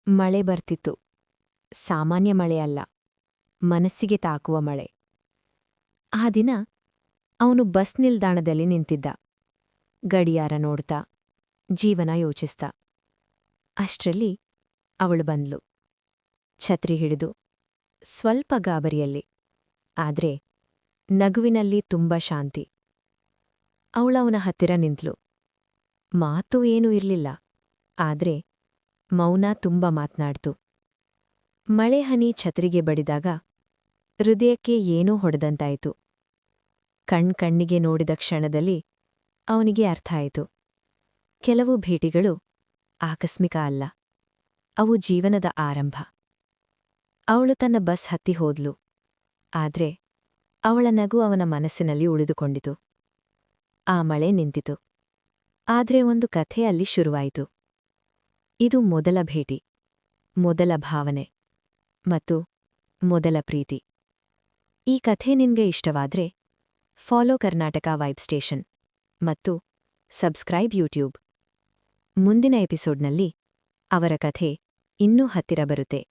ಮಳೆ ಬರ್ತಿತ್ತು. ಸಾಮಾನ್ಯ ಮಳೆಯಲ್ಲ, ಮನಸ್ಸಿಗೆ ತಾಕುವ ಮಳೆ. ಆ ದಿನ ಅವನು ಬಸ್ ನಿಲ್ದಾಣದಲ್ಲಿ ನಿಂತಿದ್ದ. ಗಡಿಯಾರ ನೋಡ್ತಾ, ಜೀವನ ಯೋಚಿಸ್ತಾ. ಅಷ್ಟ್ರಲ್ಲಿ ಅವಳು ಬಂದ್ಲು. ಛತ್ರಿ ಹಿಡಿದು, ಸ್ವಲ್ಪ ಗಾಬರಿಯಲ್ಲಿ, ಆದ್ರೆ ನಗುವಿನಲ್ಲಿ ತುಂಬ ಶಾಂತಿ. ಅವಳವನ ಹತ್ತಿರ ನಿಂತ್ಲು. ಮಾತು ಏನೂ ಇರ್ಲಿಲ್ಲ, ಆದ್ರೆ ಮೌನ ತುಂಬ ಮಾತ್ನಾಡ್ತು. ಮಳೆ ಹನಿ ಛತ್ರಿಗೆ ಬಡಿದಾಗ ಹೃದಯಕ್ಕೆ ಏನೋ ಹೊಡೆದಂತಾಯಿತು. ಕಣ್ಣಿಗೆ ನೋಡಿದ ಕ್ಷಣದಲ್ಲಿ ಅವನಿಗೆ ಅರ್ಥ ಆಯಿತು. ಕೆಲವು ಭೇಟಿಗಳು ಆಕಸ್ಮಿಕ ಅಲ್ಲ, ಅವು ಜೀವನದ ಆರಂಭ. ಅವಳು ತನ್ನ ಬಸ್ ಹತ್ತಿ ಹೋದ್ಲು, ಆದ್ರೆ ಅವಳ ನಗು ಅವನ ಮನಸ್ಸಿನಲ್ಲಿ ಉಳಿದುಕೊಂಡಿತು. ಆ ಮಳೆ ನಿಂತಿತು, ಆದ್ರೆ ಒಂದು ಕಥೆ ಅಲ್ಲಿ ಶುರುವಾಯಿತು. ಇದು ಮೊದಲ ಭೇಟಿ, ಮೊದಲ ಭಾವನೆ ಮತ್ತು ಮೊದಲ ಪ್ರೀತಿ. ಈ ಕಥೆ ನಿನ್ಗೆ ಇಷ್ಟವಾದ್ರೆ ಫಾಲೋ ಕರ್ನಾಟಕ ವೈಬ್ ಸ್ಟೇಷನ್ ಮತ್ತು ಸಬ್ಸ್ಕ್ರೈಬ್ ಯೂಟ್ಯೂಬ್. ಮುಂದಿನ ಎಪಿಸೋಡ್ನಲ್ಲಿ ಅವರ ಕಥೆ ಇನ್ನೂ ಹತ್ತಿರ ಬರುತ್ತೆ.